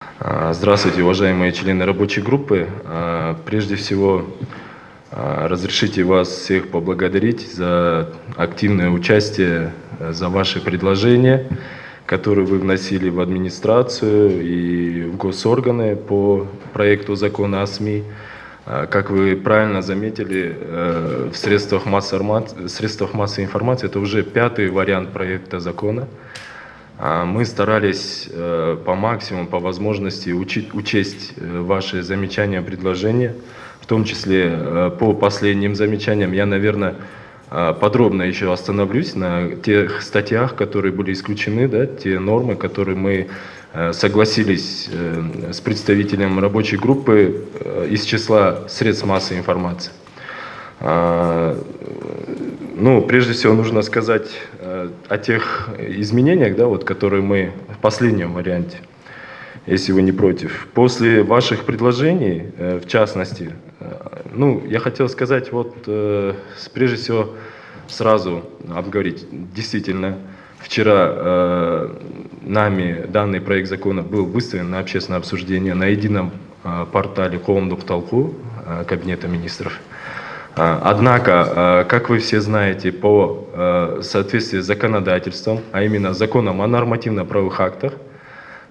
Здравствуйте, уважаемые члены рабочей группы. Прежде всего, разрешите вас всех поблагодарить за активное участие, за ваши предложения, которые вы вносили в администрацию и в госорганы по проекту закона о СМИ. Как вы правильно заметили, в средствах массовой информации это уже 5-й вариант проекта закона. Мы старались по максимуму, по возможности учесть ваши замечания, предложения, в том числе по последним замечаниям. Я, наверное, подробно еще остановлюсь на тех статьях, которые были исключены, да, те нормы, которые мы согласились с представителем рабочей группы из числа средств массовой информации. Ну, прежде всего, нужно сказать о тех изменениях, да, вот, которые мы в последнем варианте, если вы не против. После ваших предложений, в частности, ну, я хотел сказать, вот, прежде всего, сразу обговорить. Действительно, вчера нами данный проект закона был выставлен на общественное обсуждение на едином портале «Коомдук Талку» Кабинета министров. Однако, как вы все знаете, по соответствии с законодательством, а именно законом о нормативно-правовых актах,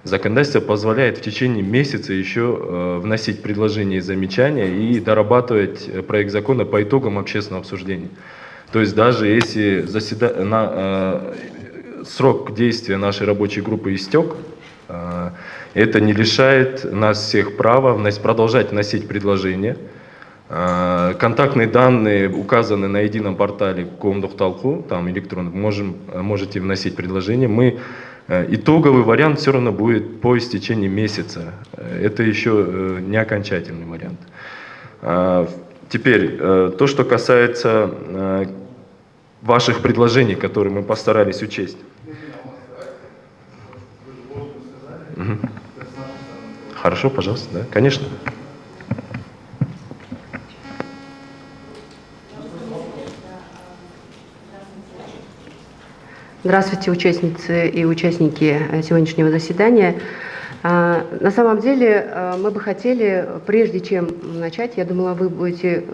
законодательство позволяет в течение месяца еще вносить предложения и замечания и дорабатывать проект закона по итогам общественного обсуждения. То есть даже если срок действия нашей рабочей группы истек, это не лишает нас всех права продолжать вносить предложения. Контактные данные указаны на едином портале Коомдук Талку, там электронно, можете вносить предложения. Итоговый вариант все равно будет по истечении месяца. Это еще не окончательный вариант. Теперь, то, что касается ваших предложений, которые мы постарались учесть. Хорошо, пожалуйста, да, конечно. Здравствуйте, участницы и участники сегодняшнего заседания. На самом деле мы бы хотели, прежде чем начать, я думала, вы будете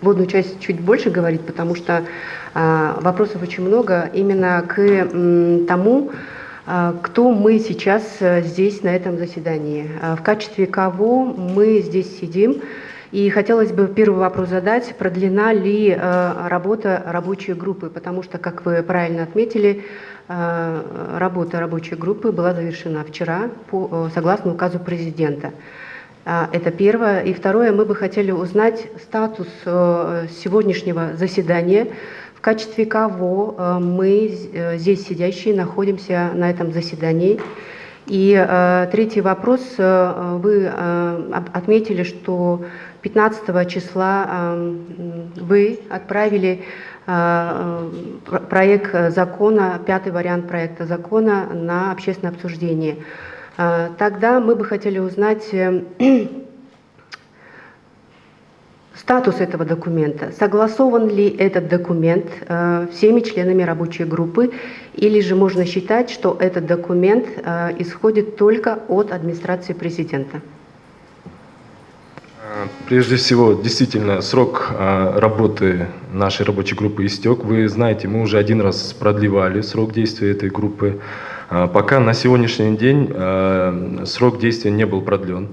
вводную часть чуть больше говорить, потому что вопросов очень много именно к тому, кто мы сейчас здесь на этом заседании, в качестве кого мы здесь сидим. И хотелось бы первый вопрос задать, продлена ли работа рабочей группы, потому что, как вы правильно отметили, работа рабочей группы была завершена вчера согласно указу президента. Это первое. И второе, мы бы хотели узнать статус сегодняшнего заседания, в качестве кого мы здесь сидящие находимся на этом заседании. И третий вопрос. Вы отметили, что 15 числа вы отправили проект закона, 5-й вариант проекта закона на общественное обсуждение. Тогда мы бы хотели узнать статус этого документа. Согласован ли этот документ всеми членами рабочей группы, или же можно считать, что этот документ исходит только от администрации президента? Прежде всего, действительно, срок работы нашей рабочей группы истек. Вы знаете, мы уже один раз продлевали срок действия этой группы. Пока на сегодняшний день срок действия не был продлен.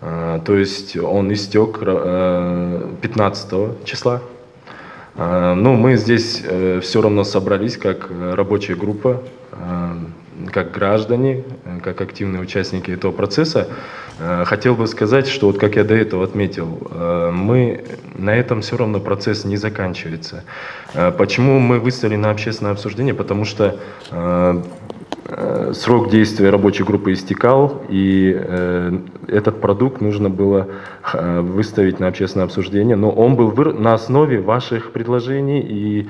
То есть он истек 15 числа. Но мы здесь все равно собрались как рабочая группа, как граждане, как активные участники этого процесса. Хотел бы сказать, что, вот как я до этого отметил, на этом все равно процесс не заканчивается. Почему мы выставили на общественное обсуждение? Потому что срок действия рабочей группы истекал, и этот продукт нужно было выставить на общественное обсуждение, но он был на основе ваших предложений и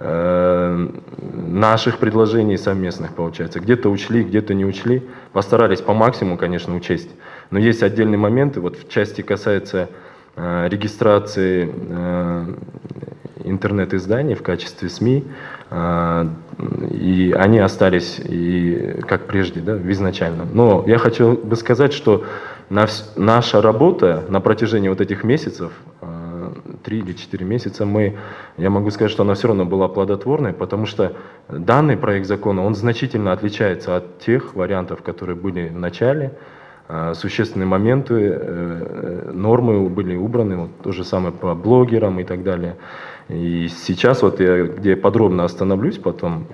наших предложений совместных, получается. Где-то учли, где-то не учли. Постарались по максимуму, конечно, учесть. Но есть отдельные моменты, вот в части касается регистрации интернет-изданий в качестве СМИ, и они остались и как прежде, да, изначально. Но я хочу бы сказать, что наша работа на протяжении вот этих месяцев, 3 или 4 месяца, я могу сказать, что она все равно была плодотворной, потому что данный проект закона, он значительно отличается от тех вариантов, которые были в начале. Существенные моменты, нормы были убраны, вот то же самое по блогерам и так далее. И сейчас вот я где подробно остановлюсь потом.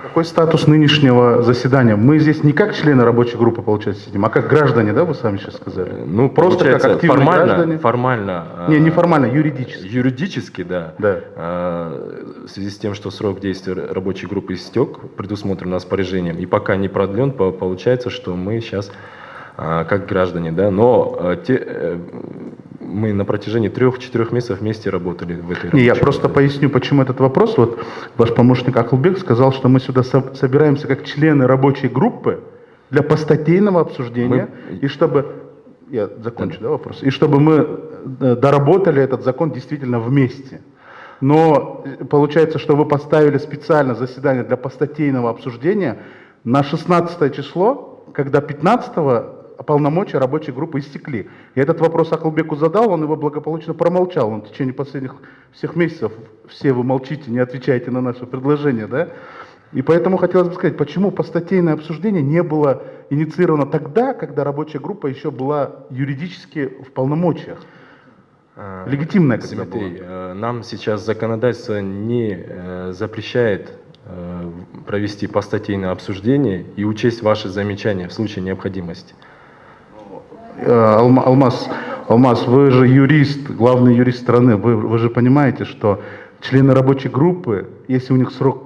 Какой статус нынешнего заседания? Мы здесь не как члены рабочей группы, получается, сидим, а как граждане, да, вы сами сейчас сказали? Ну, просто как активные формально, граждане? Формально. Не формально, юридически. Юридически, да. Да. В связи с тем, что срок действия рабочей группы истек, предусмотрен распоряжением, и пока не продлен, получается, что мы сейчас как граждане, да, но мы на протяжении 3-4 месяцев вместе работали в этой Не, я рабочей просто группе. поясню, почему этот вопрос. Вот ваш помощник Акылбек сказал, что мы сюда собираемся как члены рабочей группы для постатейного обсуждения, и чтобы... Я закончу, да, вопрос? И чтобы мы доработали этот закон действительно вместе. Но получается, что вы поставили специально заседание для постатейного обсуждения на 16 число, когда 15-го полномочия рабочей группы истекли. Я этот вопрос Акылбеку задал, он его благополучно промолчал. Он в течение последних всех месяцев, все вы молчите, не отвечаете на наши предложения, да? И поэтому хотелось бы сказать, почему постатейное обсуждение не было инициировано тогда, когда рабочая группа еще была юридически в полномочиях? Легитимная когда Дмитрий, была. нам сейчас законодательство не запрещает провести постатейное обсуждение и учесть ваши замечания в случае необходимости. Алмаз, вы же юрист, главный юрист страны, вы же понимаете, что члены рабочей группы, если у них срок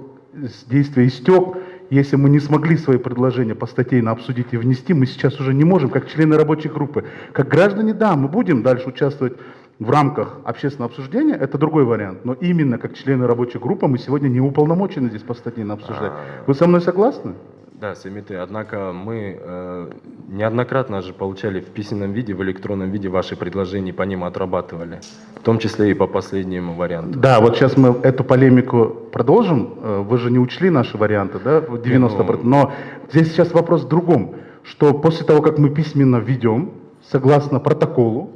действия истек, если мы не смогли свои предложения постатейно обсудить и внести, мы сейчас уже не можем, как члены рабочей группы. Как граждане, да, мы будем дальше участвовать в рамках общественного обсуждения, это другой вариант, но именно как члены рабочей группы мы сегодня не уполномочены здесь постатейно обсуждать. Вы со мной согласны? Да, Семиты, однако мы неоднократно же получали в письменном виде, в электронном виде ваши предложения, по ним отрабатывали, в том числе и по последнему варианту. Да, вот сейчас мы эту полемику продолжим. Вы же не учли наши варианты, да, 90%. Но здесь сейчас вопрос в другом, что после того, как мы письменно введем, согласно протоколу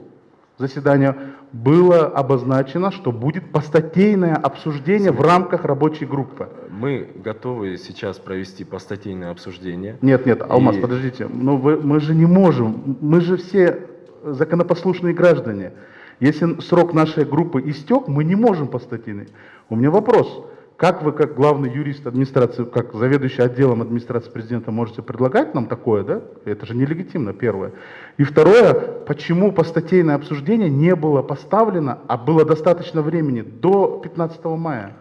заседания, было обозначено, что будет постатейное обсуждение в рамках рабочей группы. Мы готовы сейчас провести постатейное обсуждение. Нет, Алмаз, подождите, но мы же не можем, мы же все законопослушные граждане. Если срок нашей группы истек, мы не можем постатейный. У меня вопрос, как вы, как главный юрист администрации, как заведующий отделом администрации президента, можете предлагать нам такое, да? Это же нелегитимно, первое. И второе, почему постатейное обсуждение не было поставлено, а было достаточно времени до 15 мая?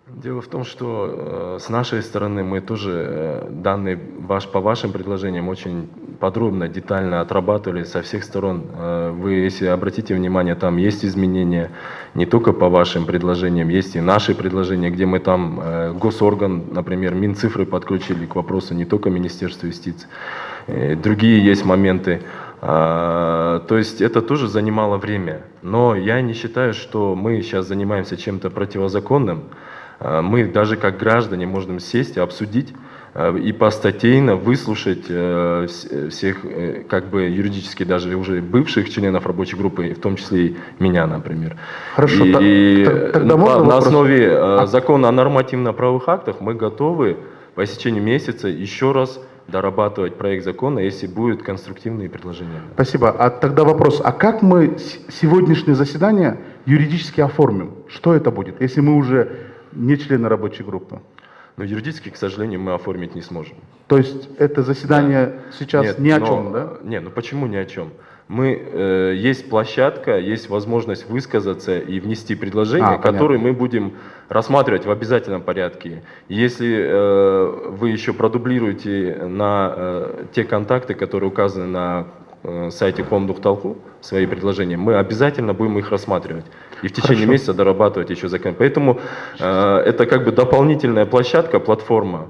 Дело в том, что с нашей стороны мы тоже по вашим предложениям очень подробно, детально отрабатывали со всех сторон. Вы, если обратите внимание, там есть изменения не только по вашим предложениям, есть и наши предложения, где мы там госорган, например, Минцифры подключили к вопросу не только Министерства юстиции. Другие есть моменты. То есть это тоже занимало время. Но я не считаю, что мы сейчас занимаемся чем-то противозаконным. Мы даже как граждане можем сесть и обсудить и постатейно выслушать всех, как бы юридически даже уже бывших членов рабочей группы, в том числе и меня, например. Хорошо, тогда на основе закона о нормативно-правовых актах мы готовы по истечению месяца еще раз дорабатывать проект закона, если будут конструктивные предложения. Спасибо. А тогда вопрос, а как мы сегодняшнее заседание юридически оформим? Что это будет, если мы уже не члены рабочей группы? Но юридически, к сожалению, мы оформить не сможем. То есть это заседание сейчас Нет, ни о чем, да? Нет, ну почему ни о чем? Есть площадка, есть возможность высказаться и внести предложения, которые мы будем рассматривать в обязательном порядке. Если вы еще продублируете на те контакты, которые указаны на сайте Комдухталху, свои предложения, мы обязательно будем их рассматривать и в течение месяца дорабатывать еще закон. Поэтому это как бы дополнительная площадка, платформа,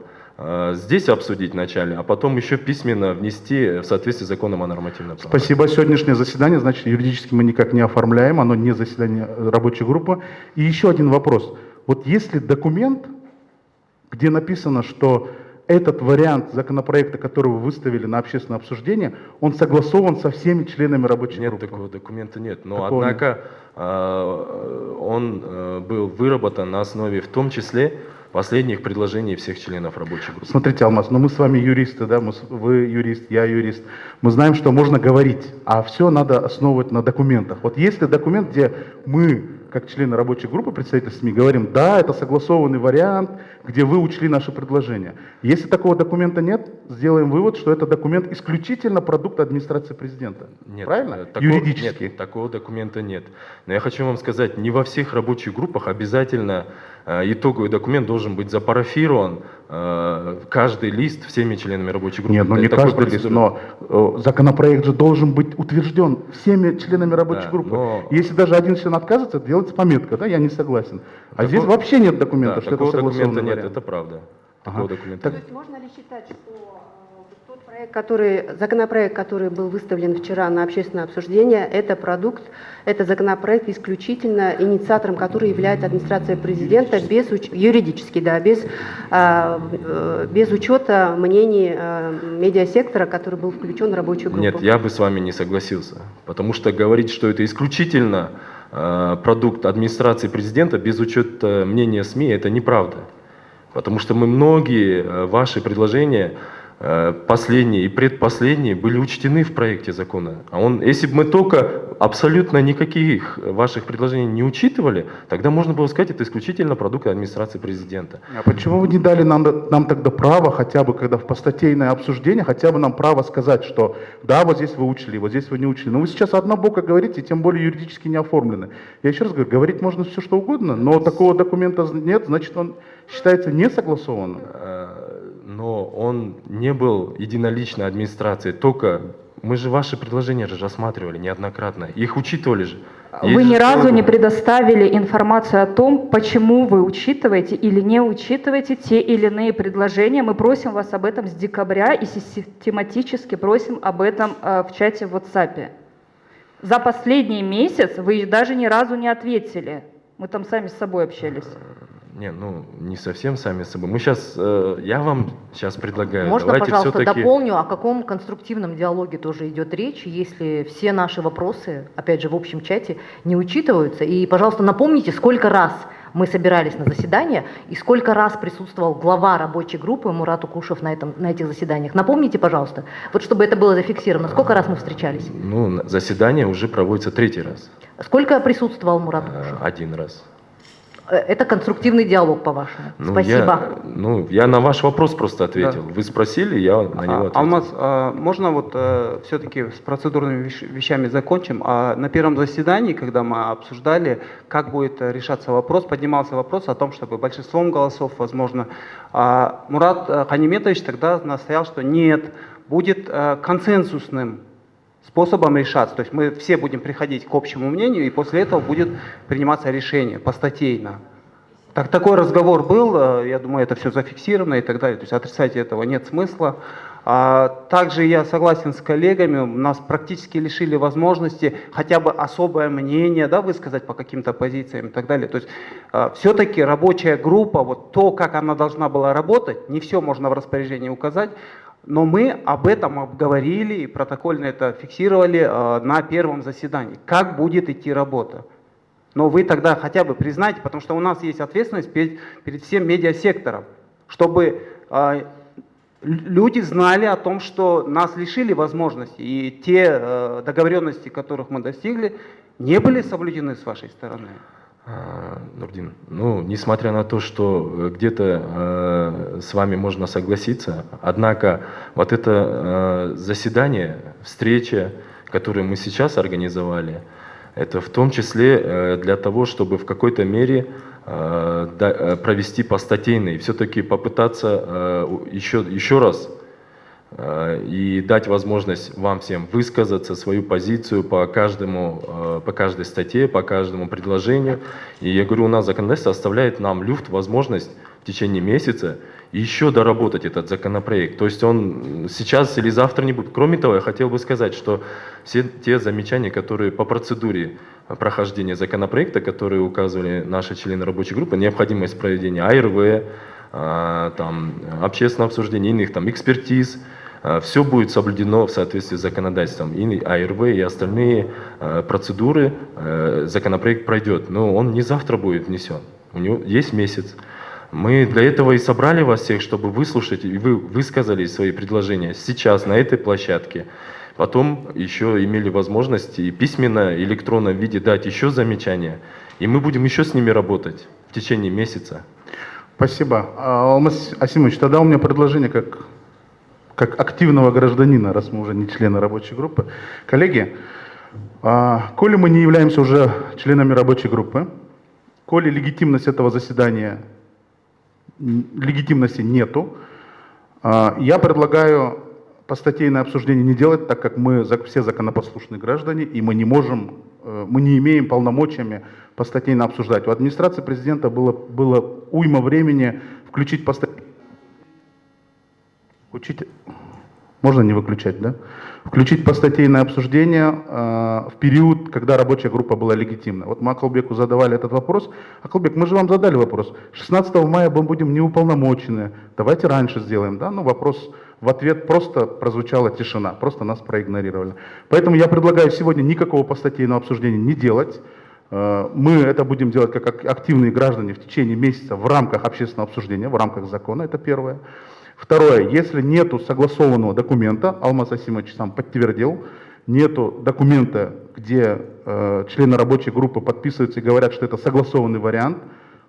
здесь обсудить вначале, а потом еще письменно внести в соответствии с законом о нормативном праве. Спасибо. Сегодняшнее заседание, значит, юридически мы никак не оформляем, оно не заседание рабочей группы. И еще один вопрос. Вот если документ, где написано, что этот вариант законопроекта, который вы выставили на общественное обсуждение, он согласован со всеми членами рабочей Нет, группы? такого документа нет. Но Такого однако он был выработан на основе в том числе последних предложений всех членов рабочей группы. Смотрите, Алмаз, но мы с вами юристы, да, вы юрист, я юрист. Мы знаем, что можно говорить, а все надо основывать на документах. Вот если документ, где мы, как члены рабочей группы, представители СМИ, говорим, да, это согласованный вариант, где вы учли наши предложения. Если такого документа нет, сделаем вывод, что это документ исключительно продукт администрации президента. Нет, правильно? Юридически. Нет, такого документа нет. Но я хочу вам сказать, не во всех рабочих группах обязательно итоговый документ должен быть запарафирован, каждый лист всеми членами рабочей группы. Нет, ну не Такой каждый лист, процедуры. но законопроект же должен быть утвержден всеми членами рабочей Да, группы. но- Если даже один член отказывается, делается пометка, да, я не согласен. А Такого- здесь вообще нет документа, Да, что это такого согласованный документа нет, вариант. это правда. Ага. Такого документа Так- нет. То есть можно ли считать, что тот законопроект, который был выставлен вчера на общественное обсуждение, это продукт, это законопроект исключительно инициатором, который является администрация президента юридически, да, без учета мнений медиасектора, который был включен в рабочую группу? Нет, я бы с вами не согласился. Потому что говорить, что это исключительно продукт администрации президента без учета мнения СМИ, это неправда. Потому что мы многие ваши предложения, последние и предпоследние, были учтены в проекте закона. Если бы мы только абсолютно никаких ваших предложений не учитывали, тогда можно было сказать, это исключительно продукт администрации президента. А почему вы не дали нам тогда право, хотя бы, когда в постатейное обсуждение, хотя бы нам право сказать, что да, вот здесь вы учли, вот здесь вы не учли. Но вы сейчас однобоко говорите, тем более юридически не оформлены. Я еще раз говорю, говорить можно все что угодно, но такого документа нет, значит он считается несогласованным. Но он не был единоличной администрацией, только мы же ваши предложения же рассматривали неоднократно, их учитывали же. Вы Есть ни же разу строго. не предоставили информацию о том, почему вы учитываете или не учитываете те или иные предложения. Мы просим вас об этом с декабря и систематически просим об этом в чате в WhatsApp. За последний месяц вы даже ни разу не ответили. Мы там сами с собой общались. Не совсем сами с собой. Я вам сейчас предлагаю. Можно, давайте пожалуйста, все-таки... дополню, о каком конструктивном диалоге тоже идет речь, если все наши вопросы, опять же, в общем чате не учитываются. И, пожалуйста, напомните, сколько раз мы собирались на заседание и сколько раз присутствовал глава рабочей группы Мурат Укушев на этих заседаниях. Напомните, пожалуйста, вот чтобы это было зафиксировано, сколько раз мы встречались? Заседание уже проводится 3-й раз. Сколько присутствовал Мурат Укушев? 1 раз. Это конструктивный диалог, по-вашему. Спасибо. Я на ваш вопрос просто ответил. Да. Вы спросили, я на него ответил. Алмаз, можно все-таки с процедурными вещами закончим? На первом заседании, когда мы обсуждали, как будет решаться вопрос, поднимался вопрос о том, чтобы большинством голосов, возможно, Мурат Ханиметович тогда настоял, что нет, будет консенсусным способом решаться. То есть мы все будем приходить к общему мнению, и после этого будет приниматься решение постатейно. Такой разговор был, я думаю, это все зафиксировано и так далее. То есть отрицать этого нет смысла. Также я согласен с коллегами, нас практически лишили возможности хотя бы особое мнение, да, высказать по каким-то позициям и так далее. То есть все-таки рабочая группа, вот то, как она должна была работать, не все можно в распоряжении указать, но мы об этом обговорили и протокольно это фиксировали на первом заседании. Как будет идти работа? Но вы тогда хотя бы признайте, потому что у нас есть ответственность перед всем медиасектором, чтобы люди знали о том, что нас лишили возможности, и те договоренности, которых мы достигли, не были соблюдены с вашей стороны. Нурдин, несмотря на то, что где-то с вами можно согласиться, однако вот это заседание, встреча, которую мы сейчас организовали, это в том числе для того, чтобы в какой-то мере провести постатейный, все-таки попытаться еще раз и дать возможность вам всем высказаться свою позицию по каждой статье, по каждому предложению. И я говорю, у нас законодательство оставляет нам люфт, возможность в течение месяца еще доработать этот законопроект. То есть он сейчас или завтра не будет. Кроме того, я хотел бы сказать, что все те замечания, которые по процедуре прохождения законопроекта, которые указывали наши члены рабочей группы, необходимость проведения АРВ, там, общественного обсуждения, иных там, экспертиз, все будет соблюдено в соответствии с законодательством. И АРВ, и остальные процедуры законопроект пройдет. Но он не завтра будет внесен. У него есть месяц. Мы для этого и собрали вас всех, чтобы выслушать, и вы высказали свои предложения сейчас на этой площадке. Потом еще имели возможность и письменно, и электронном виде дать еще замечания. И мы будем еще с ними работать в течение месяца. Спасибо. Алмаз Асимович, тогда у меня предложение как активного гражданина, раз мы уже не члены рабочей группы. Коллеги, коли мы не являемся уже членами рабочей группы, коли легитимность этого заседания, легитимности нету, я предлагаю постатейное обсуждение не делать, так как мы все законопослушные граждане, и мы не имеем полномочиями постатейно обсуждать. У администрации президента было уйма времени включить можно не выключать, да? Включить постатейное обсуждение в период, когда рабочая группа была легитимна. Вот мы Акылбеку задавали этот вопрос. Акылбек, мы же вам задали вопрос. 16 мая мы будем неуполномочены. Давайте раньше сделаем, да? Ну, вопрос в ответ просто прозвучала тишина, просто нас проигнорировали. Поэтому я предлагаю сегодня никакого постатейного обсуждения не делать. Мы это будем делать как активные граждане в течение месяца в рамках общественного обсуждения, в рамках закона, это первое. Второе, если нету согласованного документа, Алмаз Асимович сам подтвердил, нету документа, где члены рабочей группы подписываются и говорят, что это согласованный вариант,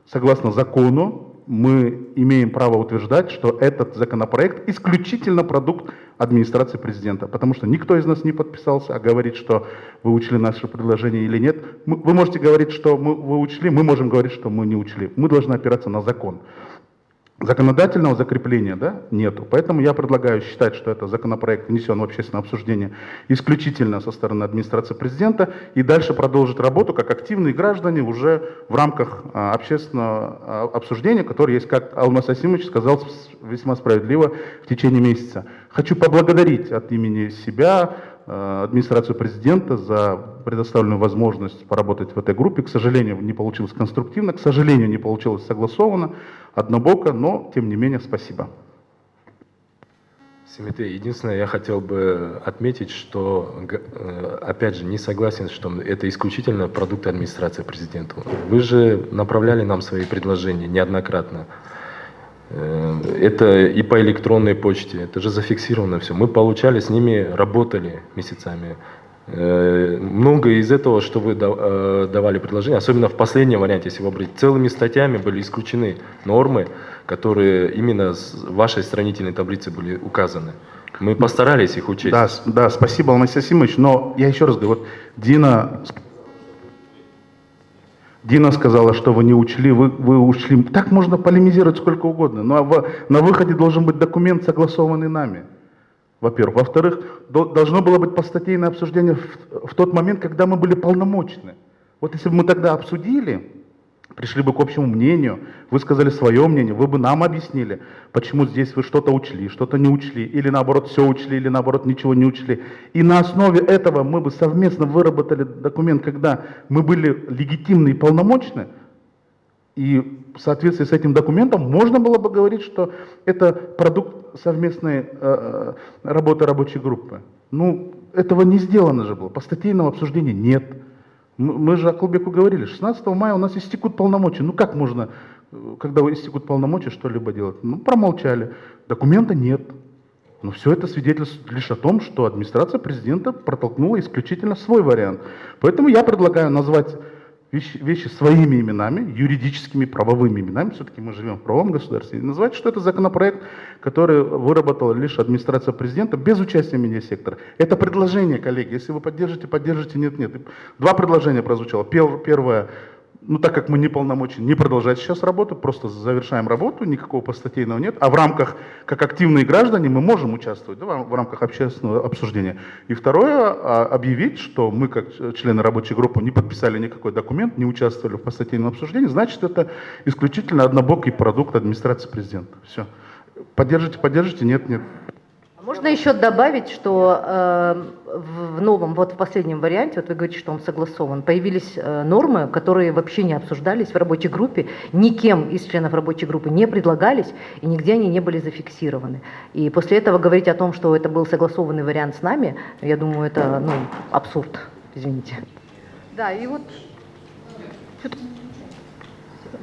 согласно закону, мы имеем право утверждать, что этот законопроект исключительно продукт администрации президента, потому что никто из нас не подписался, а говорит, что вы учли наше предложение или нет. Вы можете говорить, что вы учли, мы можем говорить, что мы не учли. Мы должны опираться на закон. Законодательного закрепления, да, нету. Поэтому я предлагаю считать, что это законопроект внесен в общественное обсуждение исключительно со стороны администрации президента и дальше продолжить работу как активные граждане уже в рамках общественного обсуждения, которое есть, как Алмаз Асимович сказал весьма справедливо, в течение месяца. Хочу поблагодарить от имени себя администрацию президента за предоставленную возможность поработать в этой группе. К сожалению, не получилось конструктивно, к сожалению, не получилось согласованно, однобоко, но, тем не менее, спасибо. Семите, единственное, я хотел бы отметить, что, опять же, не согласен, что это исключительно продукт администрации президента. Вы же направляли нам свои предложения неоднократно. Это и по электронной почте, это же зафиксировано все. Мы получали, с ними работали месяцами. Многое из этого, что вы давали предложения, особенно в последнем варианте, если вы обратите, целыми статьями были исключены нормы, которые именно в вашей сравнительной таблице были указаны. Мы постарались их учесть. Да, спасибо, Алмаз Асимович, но я еще раз говорю, вот Дина сказала, что вы не учли, вы учли. Так можно полемизировать сколько угодно. Но на выходе должен быть документ, согласованный нами. Во-первых. Во-вторых, должно было быть постатейное обсуждение в тот момент, когда мы были полномочны. Вот если бы мы тогда обсудили, пришли бы к общему мнению, вы сказали свое мнение, вы бы нам объяснили, почему здесь вы что-то учли, что-то не учли, или наоборот все учли, или наоборот ничего не учли. И на основе этого мы бы совместно выработали документ, когда мы были легитимны и полномочны, и в соответствии с этим документом можно было бы говорить, что это продукт совместной работы рабочей группы. Ну, этого не сделано же было, постатейного обсуждения нет. Мы же Акылбеку говорили, 16 мая у нас истекут полномочия. Ну как можно, когда истекут полномочия, что-либо делать? Ну, промолчали. Документа нет. Но все это свидетельствует лишь о том, что администрация президента протолкнула исключительно свой вариант. Поэтому я предлагаю назвать вещи своими именами, юридическими, правовыми именами, все-таки мы живем в правовом государстве, и назвать, что это законопроект, который выработала лишь администрация президента без участия медиасектора. Это предложение, коллеги, если вы поддержите, нет. Два предложения прозвучало. Первое, ну, так как мы не полномочны, не продолжать сейчас работу, просто завершаем работу, никакого постатейного нет, а в рамках, как активные граждане, мы можем участвовать, да, в рамках общественного обсуждения. И второе, объявить, что мы, как члены рабочей группы, не подписали никакой документ, не участвовали в постатейном обсуждении, значит, это исключительно однобокий продукт администрации президента. Все. Поддержите, поддержите, нет, нет. Можно еще добавить, что в новом, вот в последнем варианте, вот вы говорите, что он согласован, появились нормы, которые вообще не обсуждались в рабочей группе, никем из членов рабочей группы не предлагались, и нигде они не были зафиксированы. И после этого говорить о том, что это был согласованный вариант с нами, я думаю, это абсурд, извините. Да, и вот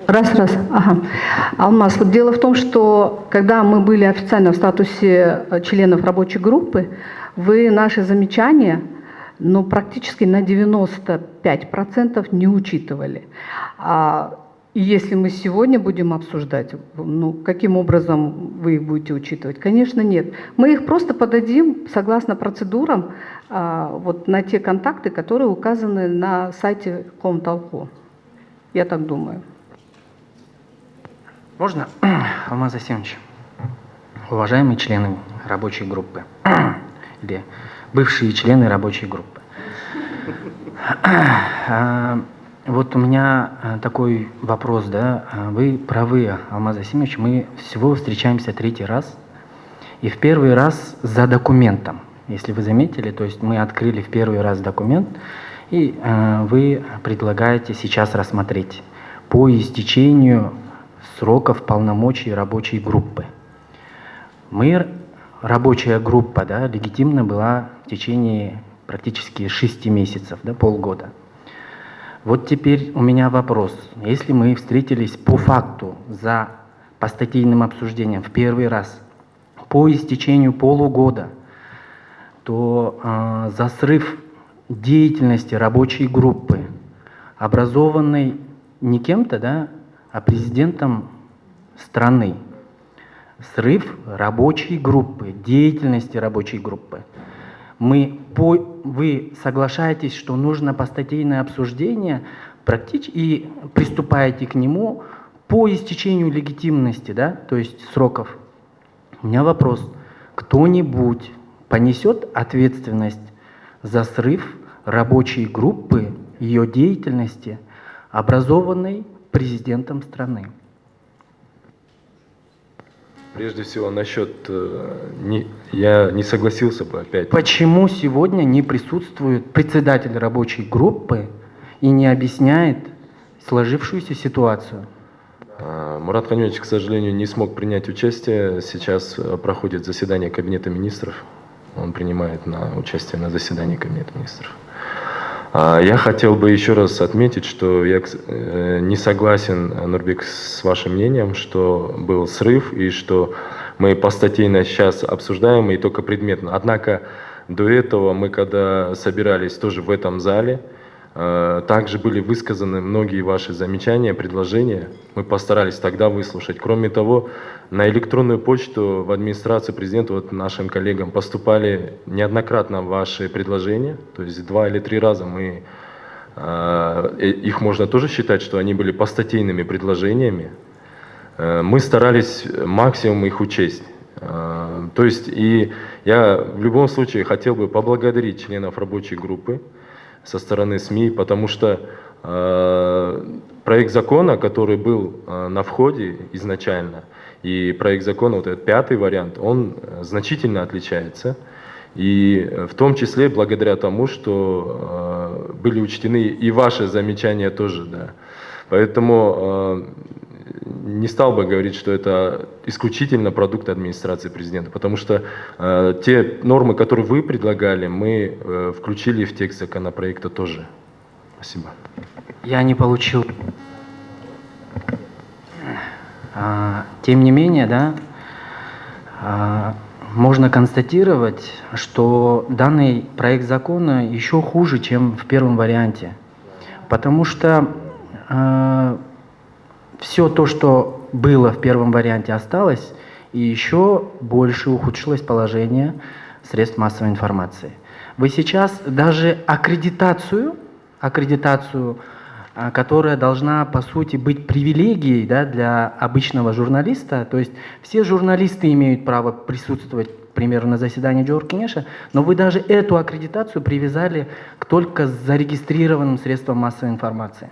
Раз. Ага. Алмаз, вот дело в том, что когда мы были официально в статусе членов рабочей группы, вы наши замечания, практически на 95% не учитывали. И если мы сегодня будем обсуждать, каким образом вы их будете учитывать? Конечно, нет. Мы их просто подадим согласно процедурам вот на те контакты, которые указаны на сайте Комтолко. Я так думаю. Можно, Алмаз Асимович? Уважаемые члены рабочей группы, или бывшие члены рабочей группы. Вот у меня такой вопрос, да, вы правы, Алмаз Асимович, мы всего встречаемся 3-й раз, и в 1-й раз за документом, если вы заметили, то есть мы открыли в 1-й раз документ, и вы предлагаете сейчас рассмотреть по истечению сроков полномочий рабочей группы. Рабочая группа, да, легитимно была в течение практически 6 месяцев, да, полгода. Вот теперь у меня вопрос. Если мы встретились по факту за постатейным обсуждением в 1-й раз по истечению полугода, то за срыв деятельности рабочей группы, образованной не кем-то, да, а президентом страны, срыв рабочей группы, деятельности рабочей группы. Вы соглашаетесь, что нужно постатейное обсуждение и приступаете к нему по истечению легитимности, да, то есть сроков. У меня вопрос. Кто-нибудь понесет ответственность за срыв рабочей группы, ее деятельности, образованной президентом страны? Прежде всего, насчет... я не согласился бы опять. Почему сегодня не присутствует председатель рабочей группы и не объясняет сложившуюся ситуацию? Мурат Ханевич, к сожалению, не смог принять участие. Сейчас проходит заседание Кабинета министров. Он принимает участие на заседании Кабинета министров. Я хотел бы еще раз отметить, что я не согласен, Нурбек, с вашим мнением, что был срыв и что мы постатейно сейчас обсуждаем и только предметно. Однако до этого мы, когда собирались тоже в этом зале, также были высказаны многие ваши замечания, предложения. Мы постарались тогда выслушать. Кроме того, на электронную почту в администрацию президента, вот нашим коллегам, поступали неоднократно ваши предложения. То есть 2 или 3 раза их можно тоже считать, что они были постатейными предложениями. Мы старались максимум их учесть. То есть и я в любом случае хотел бы поблагодарить членов рабочей группы со стороны СМИ, потому что проект закона, который был на входе изначально, и проект закона, вот этот 5-й вариант, он значительно отличается. И в том числе благодаря тому, что были учтены и ваши замечания тоже, да. Поэтому не стал бы говорить, что это исключительно продукт администрации президента, потому что те нормы, которые вы предлагали, мы включили в текст законопроекта тоже. Спасибо. Я не получил. Тем не менее, да, можно констатировать, что данный проект закона еще хуже, чем в первом варианте, потому что все то, что было в первом варианте, осталось, и еще больше ухудшилось положение средств массовой информации. Вы сейчас даже аккредитацию которая должна, по сути, быть привилегией, да, для обычного журналиста. То есть все журналисты имеют право присутствовать, к примеру, на заседании Джохор Кенеша, но вы даже эту аккредитацию привязали к только зарегистрированным средствам массовой информации.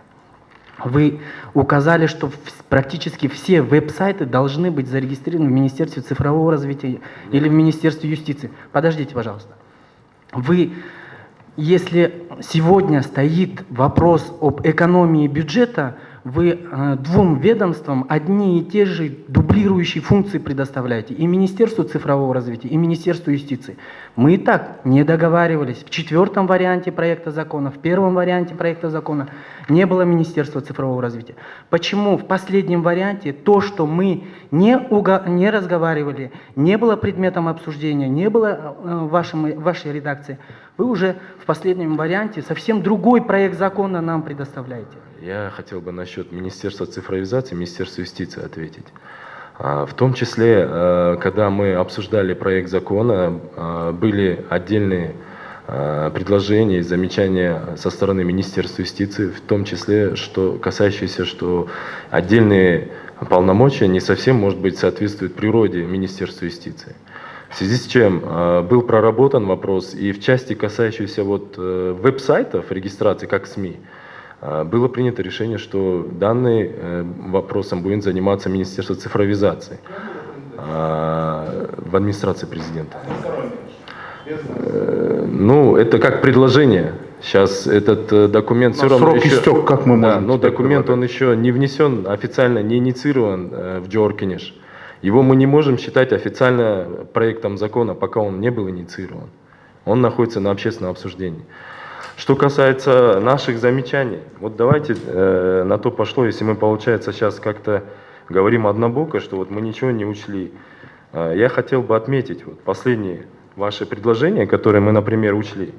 Вы указали, что практически все веб-сайты должны быть зарегистрированы в Министерстве цифрового развития или в Министерстве юстиции. Подождите, пожалуйста. Если сегодня стоит вопрос об экономии бюджета, вы двум ведомствам одни и те же дублирующие функции предоставляете. И Министерству цифрового развития, и Министерству юстиции. Мы и так не договаривались. В 4-м варианте проекта закона, в 1-м варианте проекта закона не было Министерства цифрового развития. Почему в последнем варианте то, что мы не разговаривали, не было предметом обсуждения, не было в вашей редакции, вы уже в последнем варианте совсем другой проект закона нам предоставляете? Я хотел бы насчет Министерства цифровизации, Министерства юстиции ответить. В том числе, когда мы обсуждали проект закона, были отдельные предложения и замечания со стороны Министерства юстиции, в том числе, касающиеся, что отдельные полномочия не совсем, может быть, соответствуют природе Министерства юстиции. В связи с чем был проработан вопрос, и в части, касающейся веб-сайтов, регистрации как СМИ, было принято решение, что данным вопросом будет заниматься Министерство цифровизации в администрации президента. Это как предложение. Сейчас этот документ все равно срок истек, как мы можем? но документ он еще не внесен, официально не инициирован в Джохор Кенеш. Его мы не можем считать официально проектом закона, пока он не был инициирован. Он находится на общественном обсуждении. Что касается наших замечаний, давайте на то пошло, если мы, получается, сейчас как-то говорим однобоко, что мы ничего не учли. Я хотел бы отметить последние ваши предложения, которые мы, например, учли.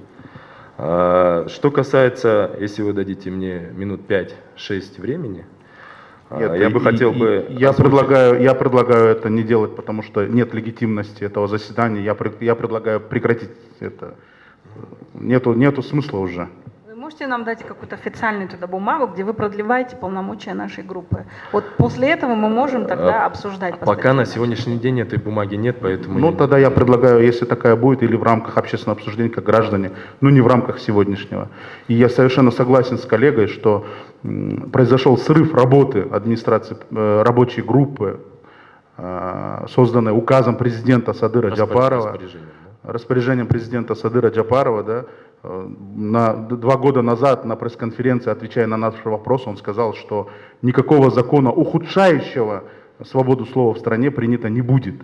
Что касается, если вы дадите мне минут 5-6 времени, я бы хотел бы... Я предлагаю это не делать, потому что нет легитимности этого заседания. Я предлагаю прекратить это. Нету смысла уже. Вы можете нам дать какую-то официальную туда бумагу, где вы продлеваете полномочия нашей группы? После этого мы можем тогда обсуждать. Пока на сегодняшний день этой бумаги нет, поэтому... Тогда я предлагаю, если такая будет, или в рамках общественного обсуждения, как граждане, не в рамках сегодняшнего. И я совершенно согласен с коллегой, что произошел срыв работы администрации рабочей группы, созданной указом президента Садыра Джапарова, распоряжением президента Садыра Джапарова, 2 года назад на пресс-конференции, отвечая на наш вопрос, он сказал, что никакого закона, ухудшающего свободу слова в стране, принято не будет.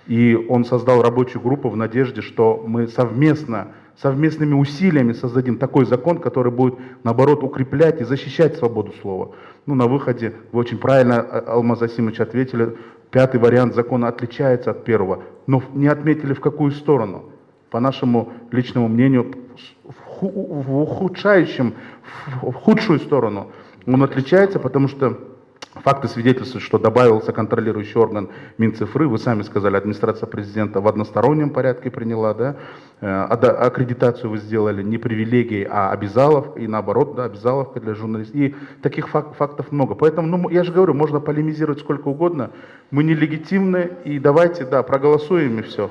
И он создал рабочую группу в надежде, что мы совместными усилиями создадим такой закон, который будет, наоборот, укреплять и защищать свободу слова. На выходе, вы очень правильно, Алмаз Асимович, ответили, 5-й вариант закона отличается от 1-го, но не отметили, в какую сторону. По нашему личному мнению, в худшую сторону он отличается, потому что факты свидетельствуют, что добавился контролирующий орган Минцифры, вы сами сказали, администрация президента в одностороннем порядке приняла, аккредитацию вы сделали не привилегией, а обязаловкой, и наоборот, обязаловкой для журналистов. И таких фактов много. Поэтому, я же говорю, можно полемизировать сколько угодно, мы нелегитимны, и давайте, проголосуем и все.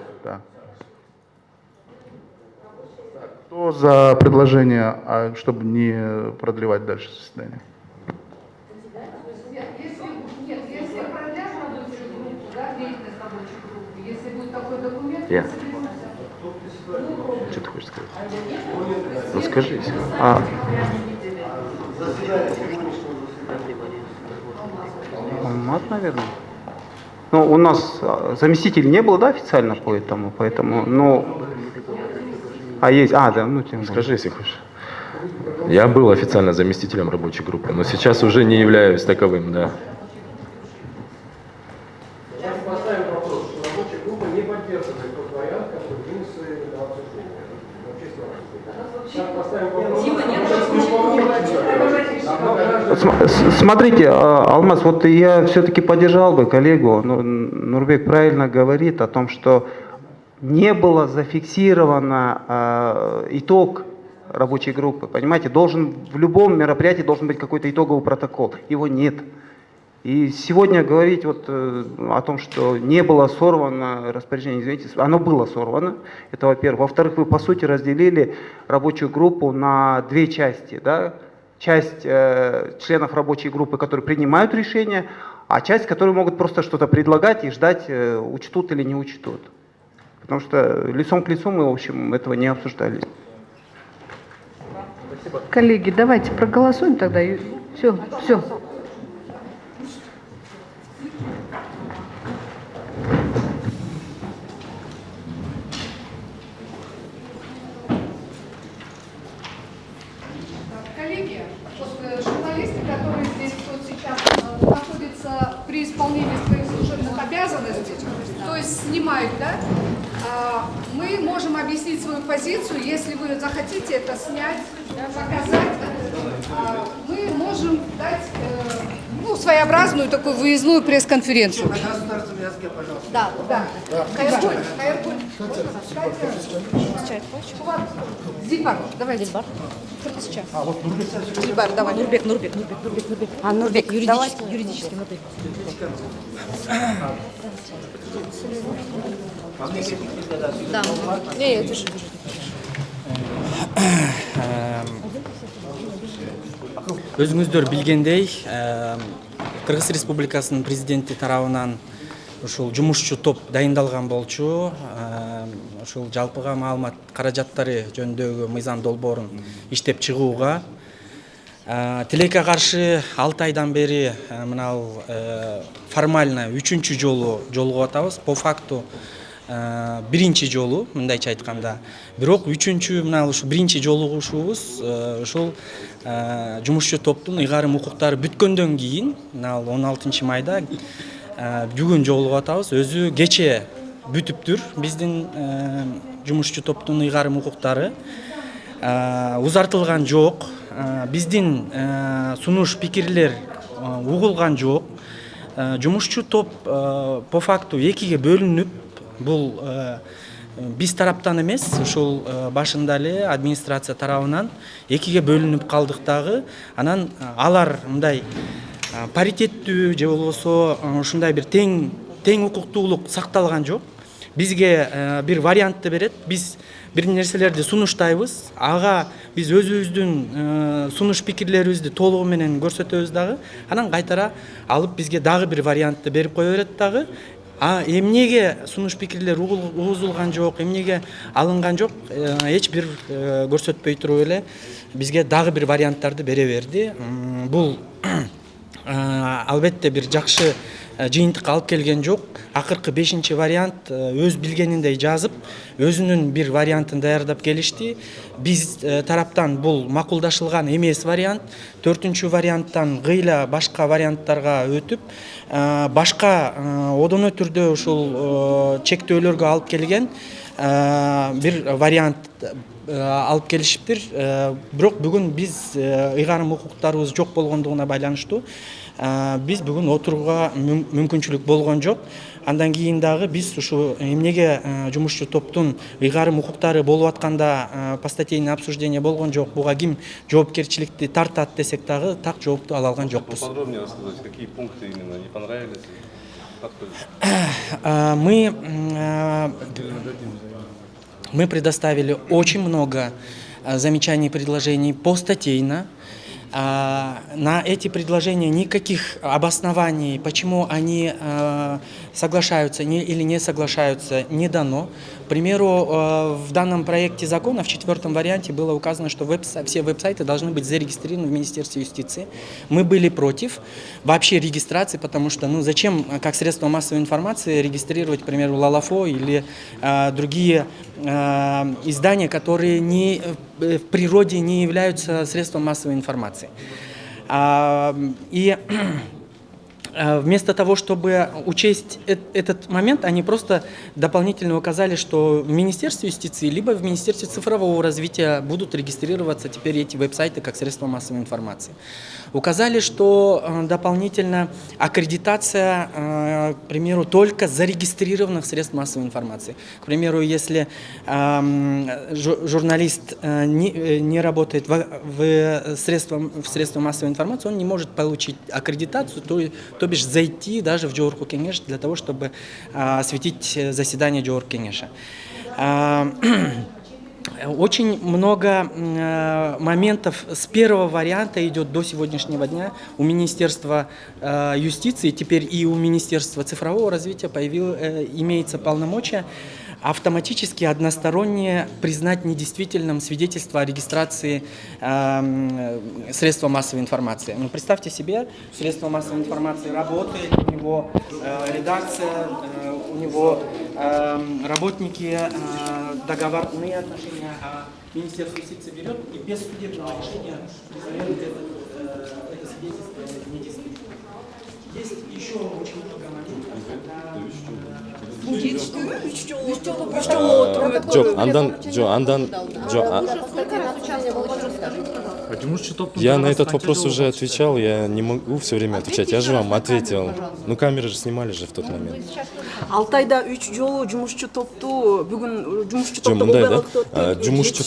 Кто за предложение, чтобы не продлевать дальше заседание? Что ты хочешь сказать? Скажи. Наверное. У нас заместителей не было, официально по этому, поэтому, есть, тем Скажи, если хочешь. Я был официально заместителем рабочей группы, но сейчас уже не являюсь таковым, Смотрите, Алмаз, я все-таки поддержал бы коллегу, Нурбек правильно говорит о том, что не было зафиксировано итог рабочей группы, понимаете, в любом мероприятии должен быть какой-то итоговый протокол. Его нет. И сегодня говорить о том, что не было сорвано распоряжение, извините, оно было сорвано, это во-первых. Во-вторых, вы по сути разделили рабочую группу на две части. Да? Часть членов рабочей группы, которые принимают решения, а часть, которые могут просто что-то предлагать и ждать, учтут или не учтут. Потому что лицом к лицу мы, в общем, этого не обсуждали. Коллеги, давайте проголосуем тогда. Все, все. Коллеги, журналисты, которые здесь сейчас находятся при исполнении своих служебных обязанностей, то есть снимают, да, мы можем объяснить свою позицию, если вы захотите это снять, показать, мы можем дать своеобразную такую выездную пресс-конференцию. На государственном языке, пожалуйста. Да. Хайргуль. Дильбар, давай. Дильбар. Сейчас. Дильбар, давай. Нурбек. Нурбек, юридически Нурбек. Да. Не, держи. Өзүңүздөр билгендей, Кыргыз Республикасынын президенти тарабынан ушул жумушчу топ дайындалган болчу. Ушул жалпыга маалымат каражаттары жөнүндөгү мыйзам долбоорун иштеп чыгууга тилекке каршы 6 айдан бери мынау формально 3-чү жолу жолугуп атабыз. По факту биринчи жолу, мындайча айтканда. Бирок 3-чү мына ушу биринчи жолугушубуз ушул жумушчу топтун ыйгарым укуктары бүткөндөн кийин, мына 16 майда бүгүн жолугуп атабыз. Өзү кече бүтүптүр биздин жумушчу топтун ыйгарым укуктары. Узартылган жок. Биздин сунуш пикирлер угулган жок. Жумушчу топ по факту экиге бөлүнүп, бул биз тараптан эмес, ушул башында эле администрация тарабынан экиге бөлүнүп калдык дагы. Анан алар мындай паритеттүү же болбосо ушундай бир тең укуктуулук сакталган жок. Бизге бир вариантты берет. Биз бир нерселерди сунуштайбыз. Ага биз өзүбүздүн сунуш пикирлерибизди толугу менен көрсөтөбүз дагы. Анан кайтара алып бизге дагы бир вариантты берип кое берет дагы. Эмнеге сунуш пикирлер угузулган жок, эмнеге алынган жок, эч бир көрсөтпөй туруп эле бизге дагы бир варианттарды бере берди. Бул албетте бир жакшы жыйынтыкка алып келген жок. Акыркы 5-чи вариант өз билгениндей жазып, өзүнүн бир вариантын даярдап келишти. Биз тараптан бул макулдашылган эмес вариант. 4-чү варианттан гыйла башка варианттарга өтүп, башка одоно түрдө ушул чектөөлөргө алып келген бир вариант алып келишиптир. Бирок бүгүн биз ыйгарым укуктарыбыз жок болгондугуна байланыштуу биз бүгүн отурууга мүмкүнчүлүк болгон жок. Андан кийин дагы биз ушу эмнеге жумушчу топтун ыйгарым укуктары болуп атканда постатейный обсуждение болгон жок, буга ким жоопкерчиликти тартат десек дагы так жоопту ала алган жокпуз. Подробнее рассказать, какие пункты именно не понравились? Мы предоставили очень много замечаний и предложений постатейно. На эти предложения никаких обоснований, почему они соглашаются или не соглашаются, не дано. К примеру, в данном проекте закона, в 4-м варианте было указано, что все веб-сайты должны быть зарегистрированы в Министерстве юстиции. Мы были против вообще регистрации, потому что зачем как средство массовой информации регистрировать, к примеру, Лалафо или другие издания, которые в природе не являются средством массовой информации. И вместо того, чтобы учесть этот момент, они просто дополнительно указали, что в Министерстве юстиции либо в Министерстве цифрового развития будут регистрироваться теперь эти веб-сайты как средства массовой информации. Указали, что дополнительно аккредитация, к примеру, только зарегистрированных средств массовой информации. К примеру, если журналист не работает в средствах массовой информации, он не может получить аккредитацию, то бишь зайти даже в Джоорку Кеңеш для того, чтобы осветить заседание Джоорку Кеңеша. Очень много моментов с первого варианта идет до сегодняшнего дня. У Министерства юстиции, теперь и у Министерства цифрового развития имеется полномочия автоматически односторонне признать недействительным свидетельство о регистрации средства массовой информации. Ну, представьте себе, средство массовой информации работает, у него редакция, у него работники, договорные отношения, а Министерство юстиции берет и без судебного решения признает это свидетельство недействительным. Есть еще очень много моментов, Я на этот вопрос уже отвечал, я не могу все время отвечать. Я же вам ответил. Ну, камеры же снимали же в тот момент. Алтайда 3 жолу жумушчу топту бүгүн жумушчу Жо, топту мындай да, жумушчу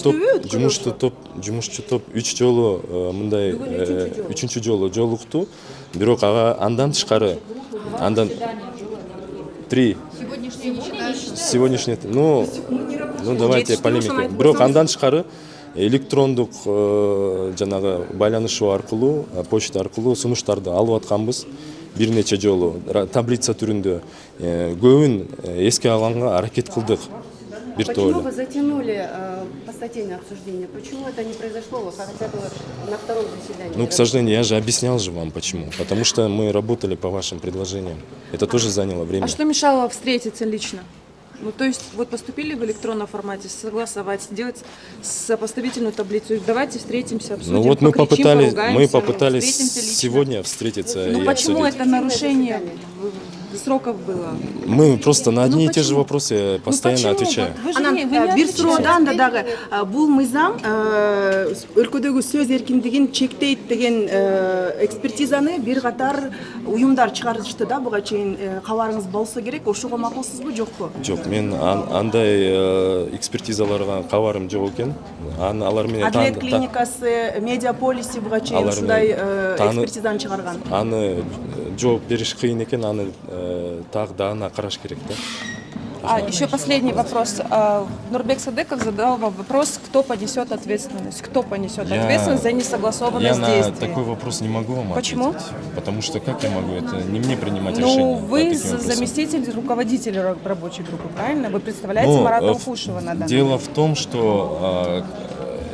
топ 3 жолу мындай 3-чү жолу жолукту. Бирок ага андан тышкары, андан 3 сегодняшний, ну давайте полемика. Бирок андан тышкары электрондук жанагы байланышуу аркылуу, почта аркылуу сунуштарды алып атканбыз. Бир нече жолу таблица түрүндө көбүн эске алганга аракет кылдык. Почему вы затянули постатейное обсуждение? Почему это не произошло хотя бы на втором заседании? Ну, к сожалению, я же объяснял же вам почему. Потому что мы работали по вашим предложениям. Это тоже заняло время. А что мешало встретиться лично? Ну, то есть, вот поступили в электронном формате, согласовать, сделать сопоставительную таблицу. Давайте встретимся, обсудим, ну, вот мы покричим, попытались сегодня встретиться ну, и почему обсудить. это нарушение сроков было? Мы просто на одни и те же вопросы постоянно отвечаем. Бир суроодан да дагы бул мыйзам өлкөдөгү сөз эркиндигин чектейт деген экспертизаны бир катар уюмдар чыгарышты да буга чейин. Кабарыңыз болсо керек, ошого макулсузбу жокпу? Жок, мен андай экспертизаларга кабарым жок экен. Алар менен Адлет клиникасы, медиаполиси буга чейин ушундай экспертизаны чыгарган. Аны жооп бериш кыйын экен, аны так даана караш керек да. А еще последний вопрос. Нурбек Садыков задал вам вопрос, кто понесет ответственность. Кто понесет ответственность за несогласованность действий? Я на такой вопрос не могу вам ответить. Почему? Потому что как я могу? Это не мне принимать решения. Ну, вы заместитель руководителя рабочей группы, правильно? Вы представляете Марата Укушева на данный момент. Дело в том, что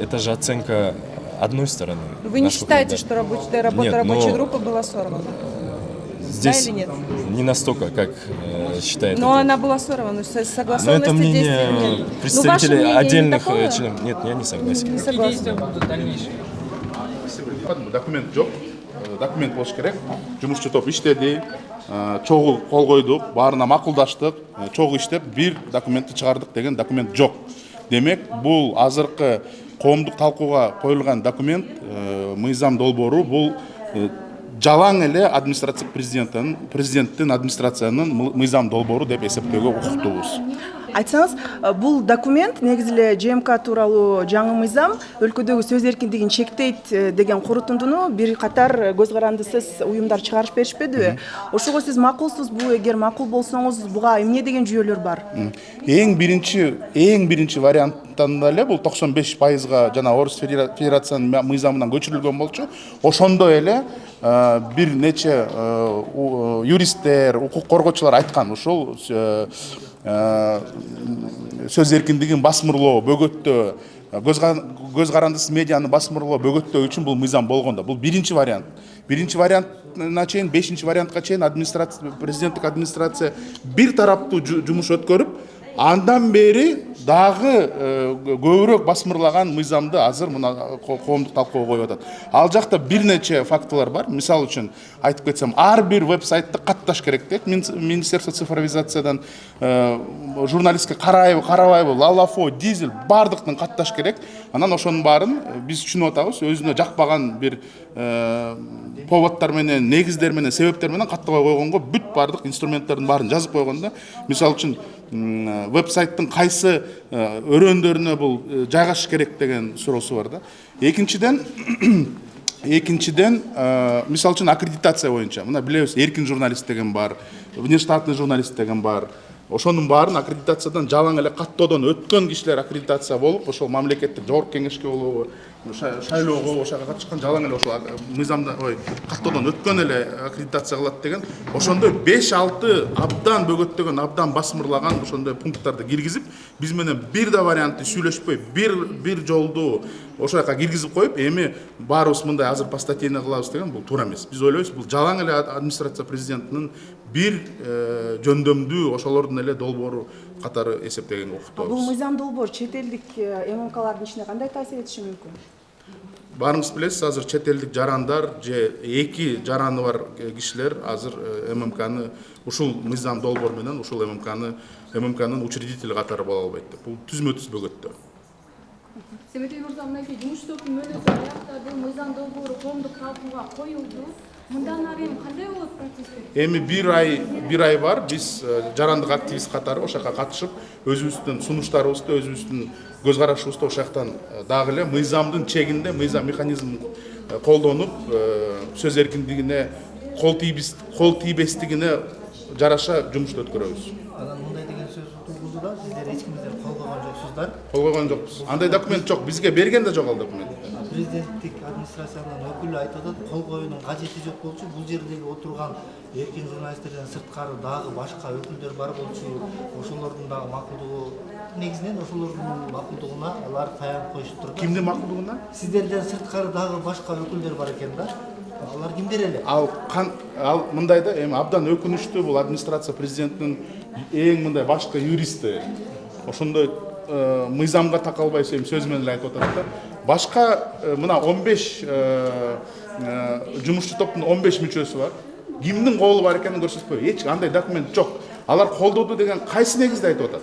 это же оценка одной стороны. Вы не считаете, что работа рабочей группы была сорвана? Здесь да или нет? Не настолько, как считает. Но она была сорвана, согласованности. Но это мнение представителей отдельных членов. Нет, я не согласен. Не согласен. Документ жоқ, документ болуш керек. Жумушчу топ иштеди, чогуу кол койдук, баарына макулдаштык, чогуу иштеп бир документти чыгардык деген документ жок. Демек, бул азыркы коомдук талкууга коюлган документ, мыйзам долбоору бул жалаң эле администрация президенттин администрациянын мыйзам долбоору деп эсептөөгө укуктуубуз. Айтсаңыз, бул документ негизи эле ЖМК тууралуу жаңы мыйзам өлкөдөгү сөз эркиндигин чектейт деген корутундуну бир катар көз карандысыз уюмдар чыгарып беришпедиби? Ошого сиз макулсузбу? Эгер макул болсоңуз, буга эмне деген жүйөлөр бар? Эң биринчи варианттан эле бул 95%га жана Орус Федерациянын мыйзамынан көчүрүлгөн болчу. Ошондо эле бир нече юристтер, укук коргоочулар айткан, ушул сөз эркиндигин басмырлоо, бөгөттөө, көз карандысыз медианы басмырлоо, бөгөттөө үчүн бул мыйзам болгондо. Бул биринчи вариант. Биринчи вариантына чейин, 5-вариантка чейин президенттик администрация бир тараптуу жумуш өткөрүп, Андан бери дагы көбүрөөк басмырлаган мыйзамды азыр мына коомдук талкууга коюп атат. Ал жакта бир нече фактылар бар. Мисалы үчүн айтып кетсем, ар бир веб-сайтты катташ керек дейт. Министерство цифровизациядан журналистке карабайбы, Лалафо, Дизель бардыктын катташ керек. Анан ошонун баарын биз түшүнүп атабыз. Өзүнө жакпаган бир поводтар менен, негиздер менен, себептер менен каттабай койгонго бүт бардык инструменттердин баарын жазып койгондо, мисалы үчүн веб-сайттын кайсы өрөөндөрүнө бул жайгашыш керек деген суроосу бар да. Экинчиден, мисалы үчүн аккредитация боюнча, мына билебиз, эркин журналист деген бар, внештатный журналист деген бар. Ошонун баарын аккредитациядан жалаң эле каттоодон өткөн кишилер аккредитация болуп, ошол мамлекеттик жогорку кеңешке болобу, шайлоого ошого катышкан жалаң эле ошол мыйзамда, каттоодон өткөн эле аккредитация кылат деген. Ошондой 5-6 абдан бөгөттөгөн, абдан басмырлаган ошондой пункттарды киргизип, биз менен бир да вариантты сүйлөшпөй, бир жолду ошол жака киргизип коюп, эми баарыбыз мындай азыр постатейно кылабыз деген бул туура эмес. Биз ойлойбуз, бул жалаң эле администрация президентинин бир жөндөмдүү ошолордун эле долбоору катары эсептегенге укуктуубуз. Бул мыйзам долбоор чет элдик ММКлардын ичине кандай таасир этиши мүмкүн? Баарыңыз билесиз, азыр чет элдик жарандар же эки жараны бар кишилер азыр ММКны ушул мыйзам долбоор менен ушул ММКнын учредители катары боло албайт деп. Бул түзмө-түз бөгөттө. Семетей мырза, мынакей жумуш топтун мөөнөтү аяктады, мыйзам долбоору коомдук талкууга коюлду. Мындан ары кандай болот процесс? Эми бир ай бар, биз жарандык активист катары ошол жака катышып, өзүбүздүн сунуштарыбызды, өзүбүздүн көз карашыбызды ошол жактан дагы эле мыйзамдын чегинде, мыйзам механизмин колдонуп, сөз эркиндигине, кол тийбестигине жараша жумушту өткөрөбүз. Анан мындай деген сөз тугузуда сиздер эч кимдер кол койгон жоксуздар. Кол койгон жокпуз. Андай документ жок, бизге берген да жок ал документ. Президенттик администрациянын өкүлү айтып атат, кол коюунун кажети жок болчу, бул жердеги отурган эркин журналисттерден сырткары дагы башка өкүлдөр бар болчу, ошолордун дагы макулдугу, негизинен ошолордун макулдугуна алар таянып коюшуп турду. Кимдин макулдугуна? Сиздерден сырткары дагы башка өкүлдөр бар экен да. Алар кимдер эле? Ал мындай да, эми абдан өкүнүчтүү, бул администрация президентинин эң мындай башкы юристи. Ошондой мыйзамга такалбай сөз менен эле айтып атат да. Башка мына 15 жумушчу топтун 15 мүчөсү бар. Кимдин колу бар экенин көрсөтпөй, эч кандай документ жок. Алар колдоду деген кайсы негизде айтып атат?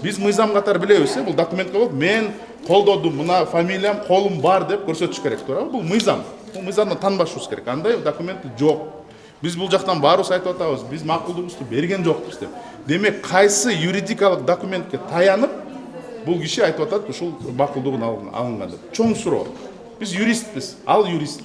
Биз мыйзам катары билебиз, бул документке болуп, мен колдодум, мына фамилиям, колум бар деп көрсөтүш керек, туурабы? Бул мыйзам. Бул мыйзамдан танбашыбыз керек. Андай документ жок. Биз бул жактан баарыбыз айтып атабыз, биз макулдугубузду берген жокпуз деп. Демек, кайсы юридикалык документке таянып, бул киши айтып атат, ушул макулдугун алынган деп. Чоң суроо. Биз юристпиз, ал юрист.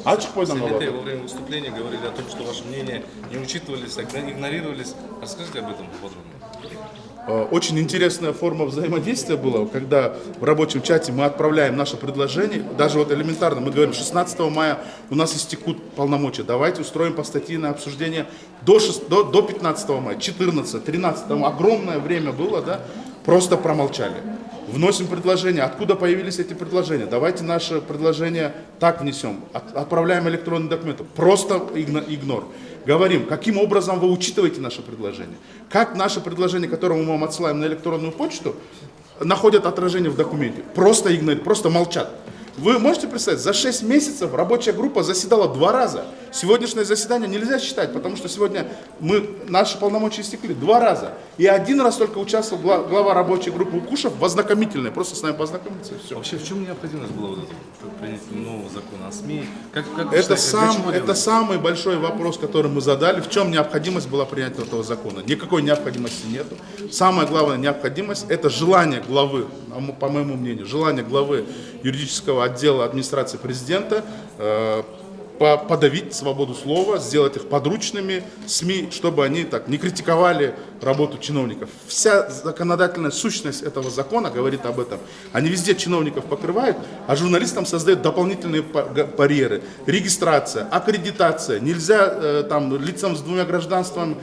Ачык бойдон во время выступления говорили о том, что ваше мнение не учитывались, игнорировались. Расскажите об этом подробно. Очень интересная форма взаимодействия была, когда в рабочем чате мы отправляем наше предложение, даже вот элементарно, мы говорим, 16 мая у нас истекут полномочия, давайте устроим постатейное обсуждение до 15 мая, 14, 13, огромное время было, да, просто промолчали. Вносим предложения, откуда появились эти предложения, давайте наше предложение так внесем, отправляем электронные документы, просто игнор. Говорим, каким образом вы учитываете наше предложение, как наше предложение, которое мы вам отсылаем на электронную почту, находят отражение в документе, просто игнорируют, просто молчат. Вы можете представить, за 6 месяцев рабочая группа заседала 2 раза. Сегодняшнее заседание нельзя считать, потому что сегодня наши полномочия истекли 2 раза. И 1 раз только участвовал глава рабочей группы Укушев в ознакомительной, просто с нами познакомиться и все. Вообще, в чем необходимость была вот принятия нового закона о СМИ? Это самый большой вопрос, который мы задали. В чем необходимость была принятия этого закона? Никакой необходимости нету. Самая главная необходимость – это желание главы, по моему мнению, желание главы юридического отдела администрации президента подавить свободу слова, сделать их подручными СМИ, чтобы они так не критиковали работу чиновников. Вся законодательная сущность этого закона говорит об этом. Они везде чиновников покрывают, а журналистам создают дополнительные барьеры. Регистрация, аккредитация, нельзя там лицам с 2 гражданствами,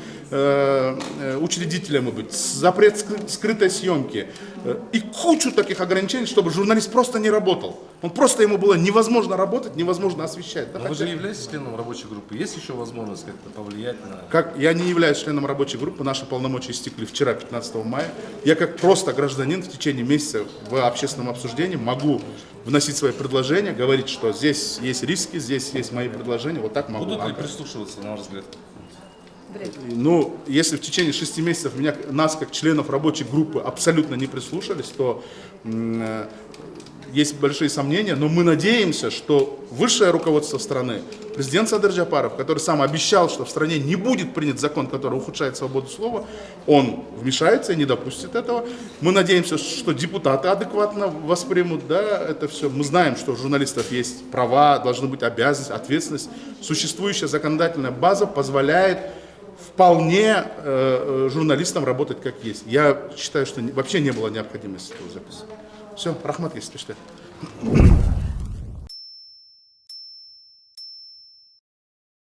учредителями быть, запрет скрытой съемки и кучу таких ограничений, чтобы журналист просто не работал. Просто ему было невозможно работать, невозможно освещать. Да, вы же являетесь членом рабочей группы, есть еще возможность как-то повлиять на... Я не являюсь членом рабочей группы, наши полномочия полномочия истекли вчера, 15 мая. Я как просто гражданин в течение месяца в общественном обсуждении могу вносить свои предложения, говорить, что здесь есть риски, здесь есть мои предложения, вот так могу. Будут ли прислушиваться, на ваш взгляд? Ну, если в течение 6 месяцев нас, как членов рабочей группы, абсолютно не прислушались, то есть большие сомнения, но мы надеемся, что высшее руководство страны, президент Садыр Джапаров, который сам обещал, что в стране не будет принят закон, который ухудшает свободу слова, он вмешается и не допустит этого. Мы надеемся, что депутаты адекватно воспримут, да, это все. Мы знаем, что у журналистов есть права, должны быть обязанности, ответственность. Существующая законодательная база позволяет вполне журналистам работать как есть. Я считаю, что вообще не было необходимости этого записи. Все, рахмат, если что.